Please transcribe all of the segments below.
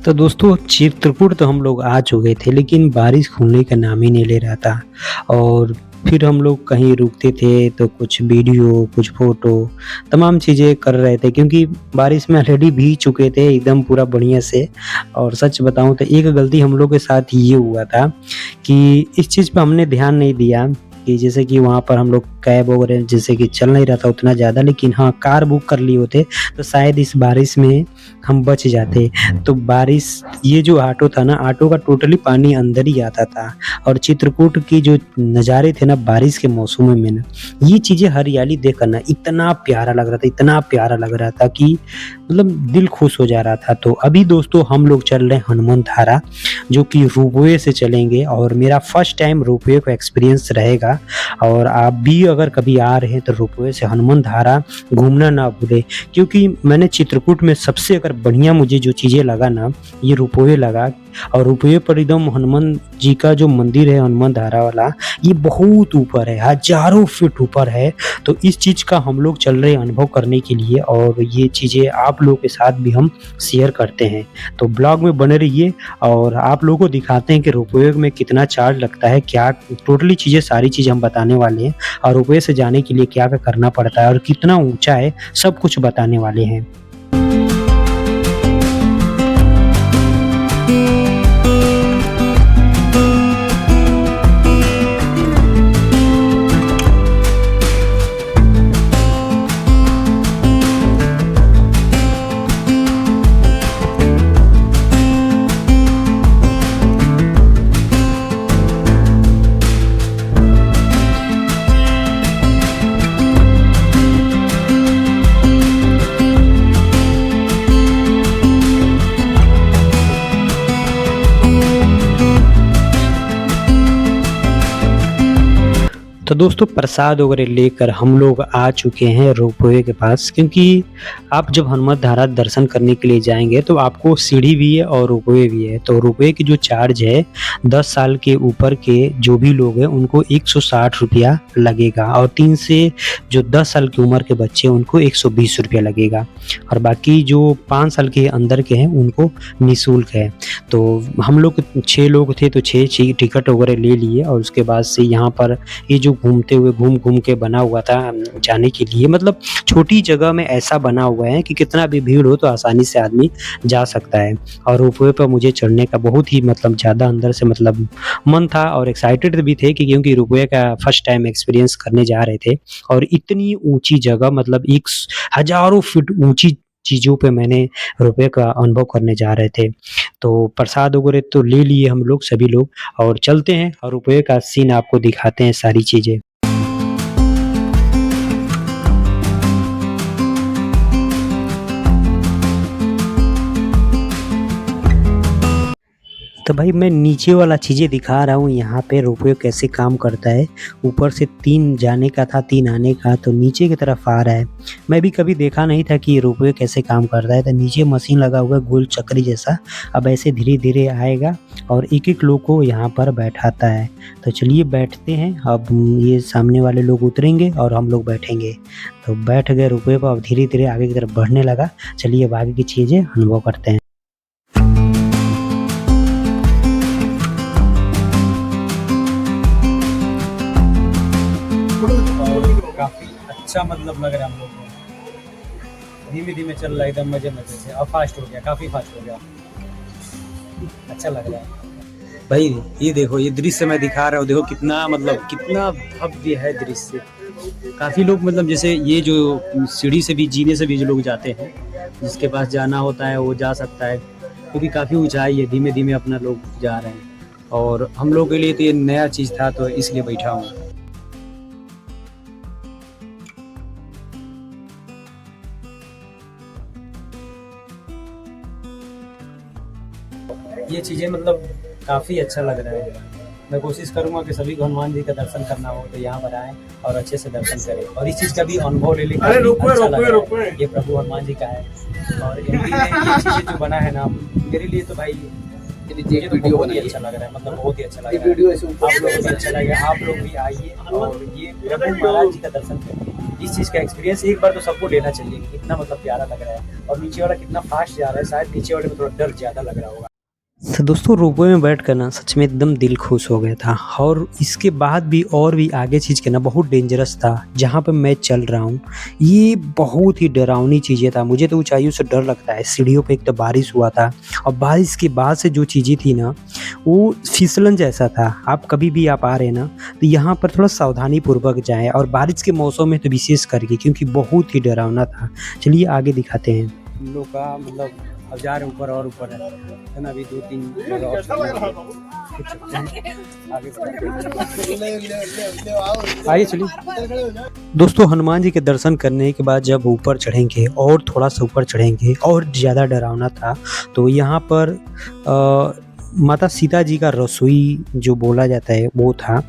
तो दोस्तों चित्रकूट तो हम लोग आ चुके थे लेकिन बारिश खुलने का नाम ही नहीं ले रहा था। और फिर हम लोग कहीं रुकते थे तो कुछ वीडियो, कुछ फ़ोटो तमाम चीज़ें कर रहे थे क्योंकि बारिश में ऑलरेडी भीग चुके थे एकदम पूरा बढ़िया से। और सच बताऊँ तो एक गलती हम लोग के साथ ये हुआ था कि इस चीज़ पे हमने ध्यान नहीं दिया कि जैसे कि वहाँ पर हम लोग कैब वगैरह जैसे कि चल नहीं रहा था उतना ज़्यादा, लेकिन हाँ, कार बुक कर लिए होते तो शायद इस बारिश में हम बच जाते। तो बारिश ये जो ऑटो था ना, ऑटो का टोटली पानी अंदर ही आता था। और चित्रकूट की जो नज़ारे थे ना बारिश के मौसम में ना, ये चीज़ें हरियाली देखकर ना इतना प्यारा लग रहा था, इतना प्यारा लग रहा था कि मतलब दिल खुश हो जा रहा था। तो अभी दोस्तों हम लोग चल रहे हैं हनुमान धारा, जो कि रोपवे से चलेंगे और मेरा फर्स्ट टाइम रोपवे का एक्सपीरियंस रहेगा। और आप भी अगर कभी आ रहे हैं तो रोपवे से हनुमान धारा घूमना ना भूलें, क्योंकि मैंने चित्रकूट में सबसे अगर बढ़िया मुझे जो चीज़ें लगा ना, ये रोपवे लगा। और रोपवे पर एकदम हनुमान जी का जो मंदिर है हनुमान धारा वाला, ये बहुत ऊपर है, हज़ारों फीट ऊपर है। तो इस चीज़ का हम लोग चल रहे हैं अनुभव करने के लिए, और ये चीज़ें आप लोगों के साथ भी हम शेयर करते हैं। तो ब्लॉग में बने रहिए और आप लोगों को दिखाते हैं कि रोपवे में कितना चार्ज लगता है, क्या टोटली चीज़ें सारी चीज़ें हम बताने वाले हैं। और रोपवे से जाने के लिए क्या-क्या करना पड़ता है और कितना ऊँचा है, सब कुछ बताने वाले हैं। तो दोस्तों प्रसाद वगैरह लेकर हम लोग आ चुके हैं रोपवे के पास, क्योंकि आप जब हनुमान धारा दर्शन करने के लिए जाएंगे तो आपको सीढ़ी भी है और रोपवे भी है। तो रोपवे की जो चार्ज है 10 साल के ऊपर के जो भी लोग हैं उनको 160 रुपया लगेगा, और 3 से जो 10 साल की उम्र के बच्चे हैं उनको 120 रुपया लगेगा, और बाकी जो 5 साल के अंदर के हैं उनको निःशुल्क है। तो हम लोग 6 लोग थे तो 6 टिकट वगैरह ले लिए, और उसके बाद से यहाँ पर ये जो घूमते हुए घूम के बना हुआ था जाने के लिए, मतलब छोटी जगह में ऐसा बना हुआ है कि कितना भी भीड़ हो तो आसानी से आदमी जा सकता है। और रोपवे पर मुझे चढ़ने का बहुत ही मतलब ज़्यादा अंदर से मतलब मन था, और एक्साइटेड भी थे कि क्योंकि रोपवे का फर्स्ट टाइम एक्सपीरियंस करने जा रहे थे। और इतनी ऊंची जगह, मतलब एक हज़ारों फीट ऊंची चीज़ों पे मैंने रोपवे का अनुभव करने जा रहे थे। तो प्रसाद वगैरह तो ले लिए हम लोग सभी लोग, और चलते हैं और रोपवे का सीन आपको दिखाते हैं सारी चीज़ें। तो भाई मैं नीचे वाला चीज़ें दिखा रहा हूँ, यहाँ पे रोपवे कैसे काम करता है। ऊपर से 3 जाने का था, 3 आने का, तो नीचे की तरफ आ रहा है। मैं भी कभी देखा नहीं था कि रोपवे कैसे काम करता है। तो नीचे मशीन लगा हुआ है गोल चक्री जैसा, अब ऐसे धीरे-धीरे आएगा और एक-एक लोग को यहाँ पर बैठाता है। तो चलिए बैठते हैं, अब ये सामने वाले लोग उतरेंगे और हम लोग बैठेंगे। तो बैठ गए रोपवे पर, अब धीरे-धीरे आगे की तरफ बढ़ने लगा। चलिए अब आगे की चीज़ें अनुभव करते हैं। काफी अच्छा मतलब लग रहा है हम लोग को। धीमे धीमे चल रहा है एकदम मजे मजे से। अब फास्ट हो गया, काफी फास्ट हो गया, अच्छा लग रहा है भाई। ये देखो, ये दृश्य मैं दिखा रहा हूँ, देखो कितना मतलब कितना भव्य है दृश्य। काफी लोग मतलब जैसे ये जो सीढ़ी से भी, जीने से भी जो लोग जाते हैं, जिसके पास जाना होता है वो जा सकता है, क्योंकि काफी ऊंचाई है। धीमे धीमे अपना लोग जा रहे हैं, और हम लोग के लिए तो ये नया चीज था, तो इसलिए बैठा हूँ। ये चीज़ें मतलब काफ़ी अच्छा लग रहा है। मैं कोशिश करूँगा कि सभी को हनुमान जी का दर्शन करना हो तो यहाँ पर आएँ और अच्छे से दर्शन करें, और इस चीज़ का भी अनुभव ले लें। अच्छा लग रहा है, ये प्रभु हनुमान जी का है, और ये चीज़ें जो बना है ना मेरे लिए, तो भाई मुझे तो बहुत ही अच्छा लग रहा है, मतलब बहुत ही अच्छा लग रहा है। आप लोग को भी अच्छा लगेगा, आप लोग भी आइए और ये प्रभु महाराज जी का दर्शन करिए। इस चीज़ का एक्सपीरियंस एक बार तो सबको लेना चाहिए कि कितना मतलब प्यारा लग रहा है, और नीचे वाला कितना फास्ट जा रहा है, शायद नीचे वाले में थोड़ा डर ज़्यादा लग रहा होगा। तो दोस्तों रोपवे में बैठकर ना सच में एकदम दिल खुश हो गया था। और इसके बाद भी और भी आगे चीज़ के ना बहुत डेंजरस था जहाँ पे मैं चल रहा हूँ। ये बहुत ही डरावनी चीज़ें था, मुझे तो ऊंचाइयों से डर लगता है। सीढ़ियों पे एक तो बारिश हुआ था और बारिश के बाद से जो चीज़ें थी ना वो फिसलन जैसा था। आप कभी भी आप आ रहे हैं ना तो यहाँ पर थोड़ा सावधानी पूर्वक जाएं, और बारिश के मौसम में तो विशेष करके, क्योंकि बहुत ही डरावना था। चलिए आगे दिखाते हैं। हम लोग का मतलब अब जा रहे ऊपर और ऊपर है ना, अभी 2-3 जगह और कुछ सकते हैं। आगे चलिए। दोस्तों हनुमान जी के दर्शन करने के बाद जब ऊपर चढ़ेंगे और थोड़ा सा ऊपर चढ़ेंगे और ज़्यादा डरावना था। तो यहाँ पर माता सीता जी का रसोई जो बोला जाता है वो था।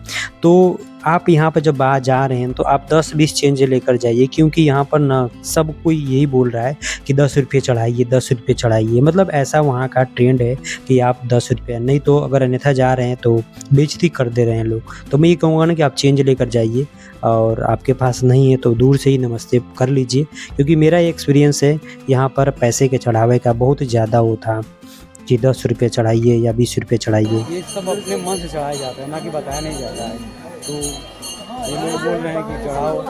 तो आप यहाँ पर जब जा रहे हैं तो आप 10-20 चेंज लेकर जाइए, क्योंकि यहाँ पर ना सब कोई यही बोल रहा है कि 10 रुपये चढ़ाइए, 10 रुपये चढ़ाइए। मतलब ऐसा वहाँ का ट्रेंड है कि आप 10 रुपये, नहीं तो अगर अन्यथा जा रहे हैं तो बेइज्जती कर दे रहे हैं लोग। तो मैं ये कहूँगा ना कि आप चेंज लेकर जाइए, और आपके पास नहीं है तो दूर से ही नमस्ते कर लीजिए, क्योंकि मेरा ये एक्सपीरियंस है यहाँ पर पैसे के चढ़ावे का बहुत ज़्यादा वो था कि 10 रुपये चढ़ाइए या 20 रुपये चढ़ाइए। ये सब अपने मन से चढ़ाया जाता है, ना कि बताया नहीं जाता है। तो ये लोग बोल रहे हैं कि चढ़ाओ,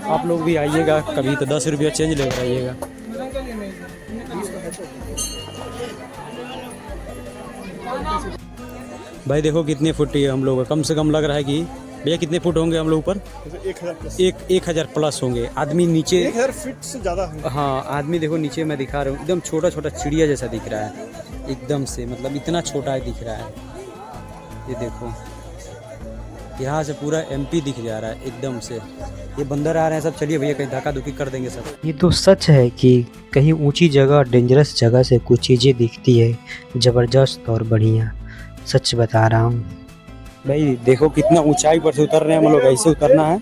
आप लोग भी आइएगा कभी तो 10 रुपया चेंज लेकर आइएगा। भाई देखो कितने फुट है हम लोग, कम से कम लग रहा है कि भैया कितने फुट होंगे हम लोग ऊपर? 1000 प्लस होंगे। आदमी नीचे 1000 फीट से ज़्यादा होंगे। हाँ, आदमी देखो नीचे मैं दिखा रहा हूँ, एकदम छोटा छोटा चिड़िया जैसा दिख रहा है, एकदम से मतलब इतना छोटा है दिख रहा है। ये देखो यहाँ से पूरा एमपी दिख जा रहा है एकदम से। ये बंदर आ रहे हैं सब। चलिए भैया कहीं धक्का धुक्की कर देंगे सब। ये तो सच है कि कहीं ऊंची जगह, डेंजरस जगह से कुछ चीज़ें दिखती है ज़बरदस्त और बढ़िया। सच बता रहा हूँ भाई देखो कितना ऊंचाई पर से उतर रहे हैं हम लोग, ऐसे उतरना है,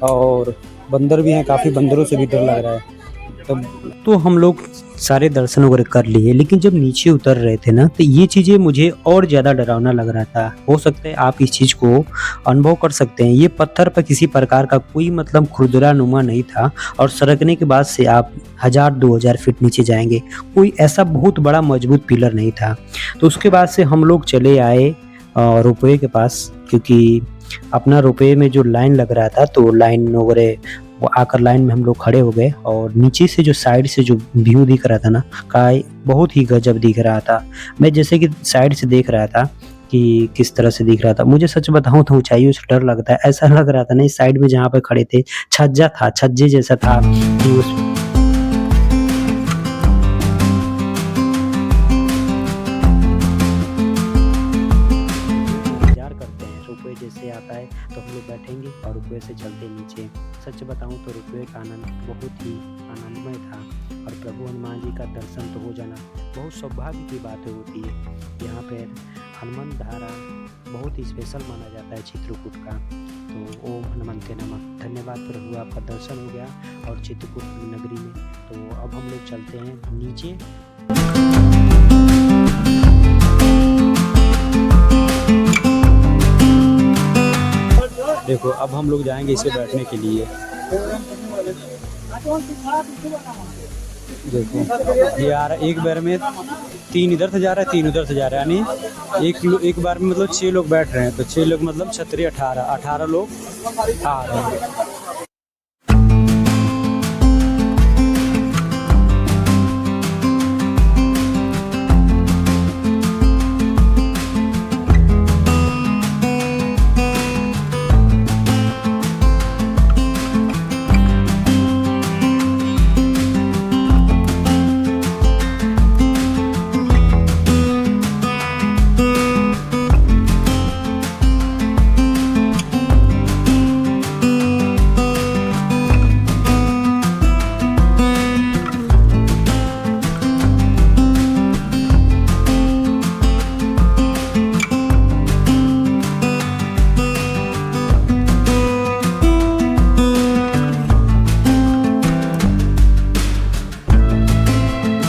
और बंदर भी हैं, काफ़ी बंदरों से भी डर लग रहा है। तो हम लोग सारे दर्शन वगैरह कर लिए, लेकिन जब नीचे उतर रहे थे ना तो ये चीज़ें मुझे और ज़्यादा डरावना लग रहा था। हो सकता है आप इस चीज़ को अनुभव कर सकते हैं। ये पत्थर पर किसी प्रकार का कोई मतलब खुरदुरानुमा नहीं था, और सरकने के बाद से आप 1000-2000 फीट नीचे जाएंगे। कोई ऐसा बहुत बड़ा मजबूत पिलर नहीं था। तो उसके बाद से हम लोग चले आए रोपवे के पास, क्योंकि अपना रोपवे में जो लाइन लग रहा था तो लाइन वगैरह वो आकर लाइन में हम लोग खड़े हो गए। और नीचे से जो साइड से जो व्यू दिख रहा था ना का बहुत ही गजब दिख रहा था। मैं जैसे कि साइड से देख रहा था कि किस तरह से दिख रहा था। मुझे सच बताऊं तो ऊंचाइयों से डर लगता है। ऐसा लग रहा था ना इस साइड में जहाँ पे खड़े थे छज्जा था, छज्जे जैसा था कि उस जैसे आता है तो हम लोग बैठेंगे और रुपये से चलते नीचे। सच बताऊं तो रुपये का आनंद बहुत ही आनंदमय था, और प्रभु हनुमान जी का दर्शन तो हो जाना बहुत सौभाग्य की बात होती है। यहाँ पर हनुमान धारा बहुत ही स्पेशल माना जाता है चित्रकूट का। तो ओम हनुमंते नमः। धन्यवाद प्रभु, आपका दर्शन हो गया और चित्रकूट नगरी में। तो अब हम लोग चलते हैं नीचे। देखो अब हम लोग जाएंगे इसे बैठने के लिए। देखो ये आ रहा है, एक बार में 3 इधर से जा रहा है, 3 उधर से जा रहा है, यानी एक बार में मतलब 6 लोग बैठ रहे हैं। तो 6 लोग मतलब 36 18 लोग आ रहे हैं।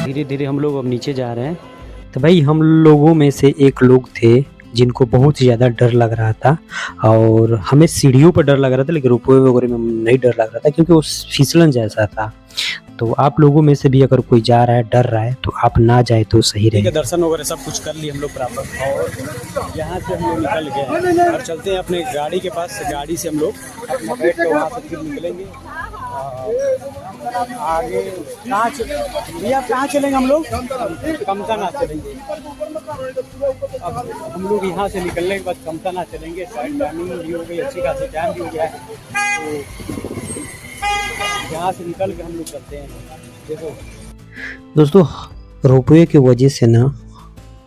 धीरे धीरे हम लोग अब नीचे जा रहे हैं। तो भाई हम लोगों में से एक लोग थे जिनको बहुत ही ज़्यादा डर लग रहा था और हमें सीढ़ियों पर डर लग रहा था, लेकिन रोपवे वगैरह में नहीं डर लग रहा था क्योंकि वो फिसलन जैसा था। तो आप लोगों में से भी अगर कोई जा रहा है, डर रहा है, तो आप ना जाए तो सही ठीक है, रहेगा। दर्शन वगैरह सब कुछ कर लिए हम लोग बराबर, और यहाँ से हम लोग निकल गए हैं और चलते हैं अपने गाड़ी के पास। गाड़ी से हम लोग अपना बैठ कर वहाँ से फिर निकलेंगे आगे। भैया कहाँ चलेंगे हम लोग? कमतानाथ चलेंगे। अब हम लोग यहाँ से निकलने के बाद कमतानाथ चलेंगे। शायद टाइमिंग भी हो गई, अच्छी खासी टाइम भी हो गया है, तो यहाँ से निकल के हम लोग चलते हैं। देखो दोस्तों, रोपवे की वजह से ना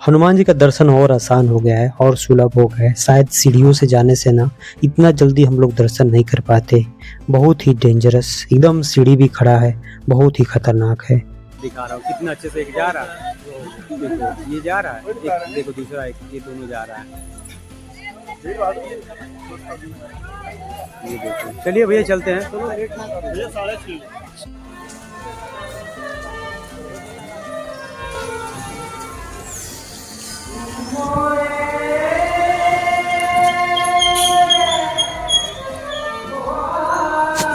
हनुमान जी का दर्शन और आसान हो गया है और सुलभ हो गया है। शायद सीढ़ियों से जाने से ना इतना जल्दी हम लोग दर्शन नहीं कर पाते। बहुत ही डेंजरस, एकदम सीढ़ी भी खड़ा है, बहुत ही खतरनाक है। दिखा रहा हूँ कितना अच्छे से एक जा रहा है। देखो ये जा रहा है, एक देखो दूसरा, एक ये दोनों जा रहा है। ये देखो, चलिए भैया चलते हैं। चलो लेट ना करो भैया, 6:30।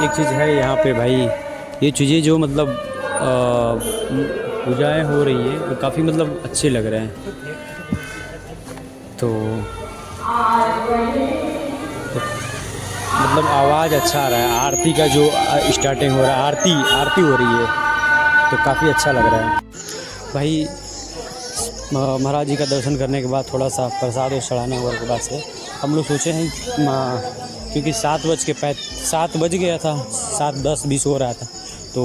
एक चीज़ है यहाँ पे भाई, ये चीज़ें जो मतलब पूजाएं हो रही है वो काफ़ी मतलब अच्छे लग रहे हैं। तो मतलब आवाज़ अच्छा आ रहा है, आरती का जो स्टार्टिंग हो रहा है, आरती हो रही है, तो काफ़ी अच्छा लग रहा है भाई। महाराज जी का दर्शन करने के बाद थोड़ा सा प्रसाद और चढ़ाने के बाद से हम लोग सोचे हैं, क्योंकि 7 बज गया था, 7:10-20 हो रहा था, तो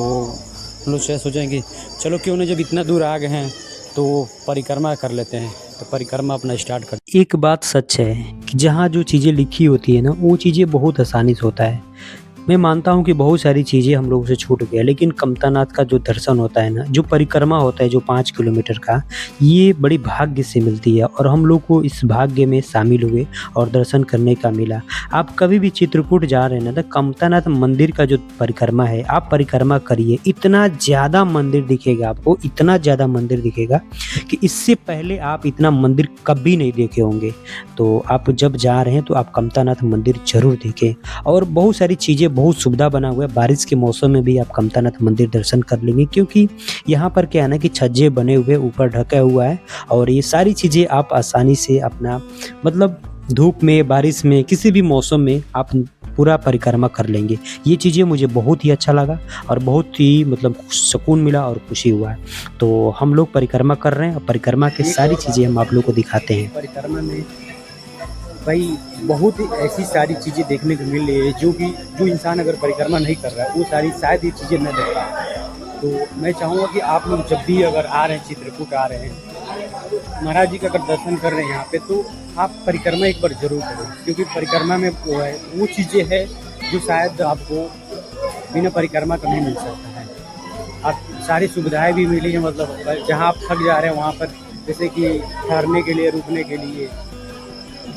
हम लोग सोचे कि चलो क्यों नहीं, जब इतना दूर आ गए हैं तो परिक्रमा कर लेते हैं। तो परिक्रमा अपना स्टार्ट कर। एक बात सच है कि जहाँ जो चीज़ें लिखी होती है ना, वो चीज़ें बहुत आसानी से होता है। मैं मानता हूँ कि बहुत सारी चीज़ें हम लोगों से छूट गया, लेकिन कमतानाथ का जो दर्शन होता है ना, जो परिक्रमा होता है जो 5 किलोमीटर का, ये बड़ी भाग्य से मिलती है और हम लोग को इस भाग्य में शामिल हुए और दर्शन करने का मिला। आप कभी भी चित्रकूट जा रहे हैं ना, तो कमतानाथ मंदिर का जो परिक्रमा है, आप परिक्रमा करिए। इतना ज़्यादा मंदिर दिखेगा आपको, इतना ज़्यादा मंदिर दिखेगा कि इससे पहले आप इतना मंदिर कभी नहीं देखे होंगे। तो आप जब जा रहे हैं तो आप कमतानाथ मंदिर ज़रूर देखें। और बहुत सारी चीज़ें, बहुत सुविधा बना हुआ है। बारिश के मौसम में भी आप कमतानाथ मंदिर दर्शन कर लेंगे, क्योंकि यहाँ पर क्या है ना कि छज्जे बने हुए, ऊपर ढका हुआ है, और ये सारी चीज़ें आप आसानी से अपना मतलब धूप में, बारिश में, किसी भी मौसम में आप पूरा परिक्रमा कर लेंगे। ये चीज़ें मुझे बहुत ही अच्छा लगा और बहुत ही मतलब सुकून मिला और खुशी हुआ है। तो हम लोग परिक्रमा कर रहे हैं और परिक्रमा की सारी चीज़ें हम आप लोग को दिखाते हैं। परिक्रमा में भाई बहुत ही ऐसी सारी चीज़ें देखने को मिल रही है जो इंसान अगर परिक्रमा नहीं कर रहा है वो सारी शायद ये चीज़ें न देख पाए। तो मैं चाहूँगा कि आप लोग जब भी अगर आ रहे हैं, चित्रकूट आ रहे हैं, महाराज जी का अगर दर्शन कर रहे हैं यहाँ पे, तो आप परिक्रमा एक बार जरूर करें, क्योंकि परिक्रमा में वो चीज़ें हैं जो शायद आपको बिना परिक्रमा का नहीं मिल सकता है। आप सारी सुविधाएं भी मिली हैं, मतलब जहाँ आप थक जा रहे हैं वहाँ पर, जैसे कि ठहरने के लिए, रुकने के लिए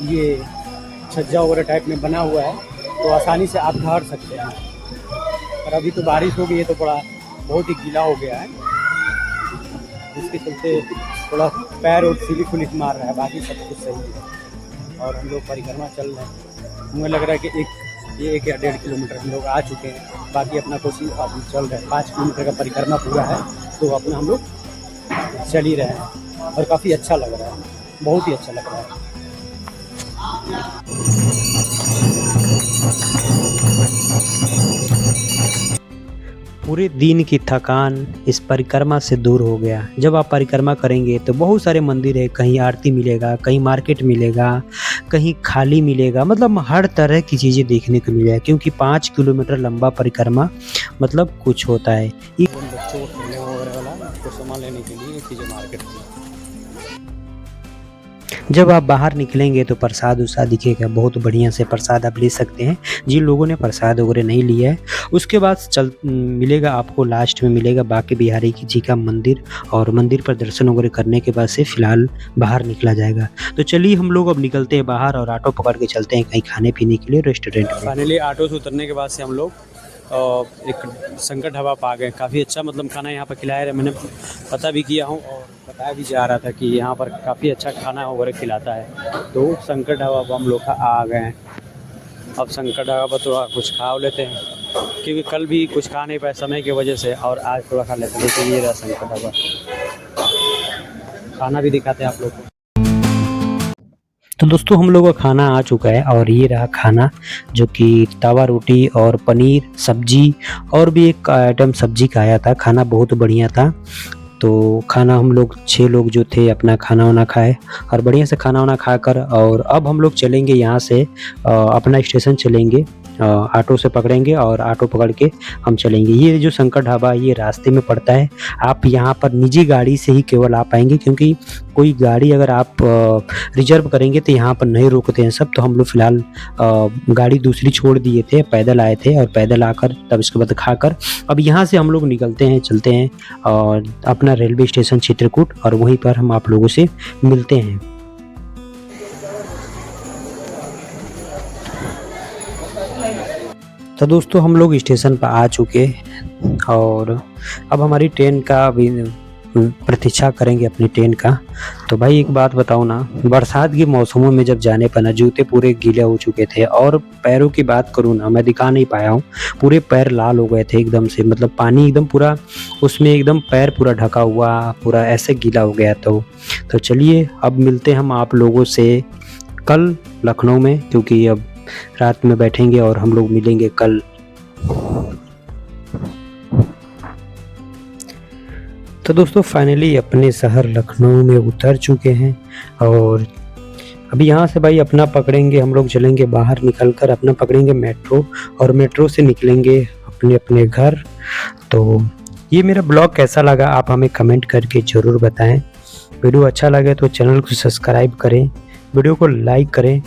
ये छज्जा वगैरह टाइप में बना हुआ है, तो आसानी से आप ठहर सकते हैं। और अभी तो बारिश हो गई है तो बहुत ही गीला हो गया है, जिसके चलते थोड़ा पैर और स्लिप मार रहा है, बाकी सब कुछ सही है। और हम लोग परिक्रमा चल रहे हैं। मुझे लग रहा है कि 1 या 1.5 किलोमीटर हम लोग आ चुके हैं, बाकी अपना कोशिश अभी चल रहा है। 5 किलोमीटर का परिक्रमा पूरा है, तो अपना हम लोग चल ही रहे हैं और काफ़ी अच्छा लग रहा है, बहुत ही अच्छा लग रहा है। पूरे दिन की थकान इस परिक्रमा से दूर हो गया। जब आप परिक्रमा करेंगे तो बहुत सारे मंदिर है, कहीं आरती मिलेगा, कहीं मार्केट मिलेगा, कहीं खाली मिलेगा, मतलब हर तरह की चीज़ें देखने को मिलेगा, क्योंकि 5 किलोमीटर लंबा परिक्रमा मतलब कुछ होता है। बच्चों को खेलने वगैरह वाला उसको सामान लेने के लिए चीज़ें मार्केट में। जब आप बाहर निकलेंगे तो प्रसाद उसाद दिखेगा, बहुत बढ़िया से प्रसाद आप ले सकते हैं। जिन लोगों ने प्रसाद वगैरह नहीं लिया है, उसके बाद मिलेगा आपको, लास्ट में मिलेगा बांके बिहारी जी का मंदिर, और मंदिर पर दर्शन वगैरह करने के बाद से फिलहाल बाहर निकला जाएगा। तो चलिए हम लोग अब निकलते हैं बाहर और ऑटो पकड़ के चलते हैं कहीं खाने पीने के लिए रेस्टोरेंट में। फाइनली ऑटो से उतरने के बाद से हम लोग एक शंकर ढाबा पा गए। काफ़ी अच्छा मतलब खाना यहाँ पर खिलाया है, मैंने पता भी किया हूँ और बताया भी जा रहा था कि यहाँ पर काफ़ी अच्छा खाना वगैरह खिलाता है। तो शंकर ढाबा पर हम लोग आ गए हैं। अब शंकर ढाबा पर थोड़ा कुछ खा लेते हैं, क्योंकि कल भी कुछ खा नहीं पाए समय की वजह से, और आज थोड़ा खा लेते हैं। देखिए ये रहा शंकर ढाबा, खाना भी दिखाते हैं आप लोग को। तो दोस्तों हम लोग का खाना आ चुका है और ये रहा खाना, जो कि तवा रोटी और पनीर सब्जी और भी एक आइटम सब्जी का आया था। खाना बहुत बढ़िया था। तो खाना हम लोग 6 लोग जो थे अपना खाना वाना खाए और बढ़िया से खाना वाना खाकर, और अब हम लोग चलेंगे यहाँ से अपना स्टेशन चलेंगे, ऑटो से पकड़ेंगे और ऑटो पकड़ के हम चलेंगे। ये जो शंकर ढाबा ये रास्ते में पड़ता है। आप यहाँ पर निजी गाड़ी से ही केवल आ पाएंगे, क्योंकि कोई गाड़ी अगर आप रिजर्व करेंगे तो यहाँ पर नहीं रोकते हैं सब। तो हम लोग फ़िलहाल गाड़ी दूसरी छोड़ दिए थे, पैदल आए थे और पैदल आकर तब इसके बाद खाकर अब यहाँ से हम लोग निकलते हैं, चलते हैं और अपना रेलवे स्टेशन चित्रकूट, और वहीं पर हम आप लोगों से मिलते हैं। तो दोस्तों हम लोग स्टेशन पर आ चुके और अब हमारी ट्रेन का अभी प्रतीक्षा करेंगे, अपनी ट्रेन का। तो भाई एक बात बताओ ना, बरसात के मौसमों में जब जाने पर ना जूते पूरे गीले हो चुके थे, और पैरों की बात करूँ ना, मैं दिखा नहीं पाया हूँ, पूरे पैर लाल हो गए थे एकदम से। मतलब पानी एकदम पूरा उसमें एकदम पैर पूरा ढका हुआ, पूरा ऐसे गीला हो गया। तो चलिए अब मिलते हैं हम आप लोगों से कल लखनऊ में, क्योंकि अब रात में बैठेंगे और हम लोग मिलेंगे कल। तो दोस्तों फाइनली अपने शहर लखनऊ में उतर चुके हैं और अभी यहाँ से भाई अपना पकड़ेंगे, हम लोग चलेंगे बाहर निकलकर, अपना पकड़ेंगे मेट्रो और मेट्रो से निकलेंगे अपने अपने घर। तो ये मेरा ब्लॉग कैसा लगा आप हमें कमेंट करके ज़रूर बताएं। वीडियो अच्छा लगे तो चैनल को सब्सक्राइब करें, वीडियो को लाइक करें।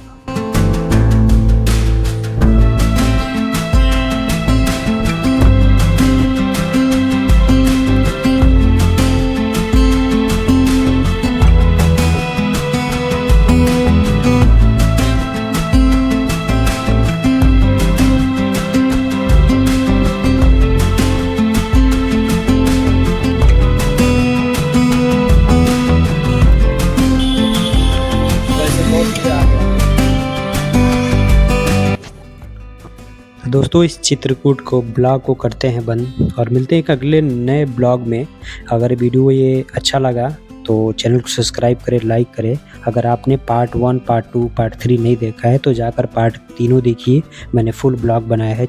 दोस्तों इस चित्रकूट को ब्लॉग को करते हैं बंद और मिलते हैं एक अगले नए ब्लॉग में। अगर वीडियो ये अच्छा लगा तो चैनल को सब्सक्राइब करें, लाइक करें। अगर आपने पार्ट 1, पार्ट 2, पार्ट 3 नहीं देखा है तो जाकर पार्ट तीनों देखिए, मैंने फुल ब्लॉग बनाया है।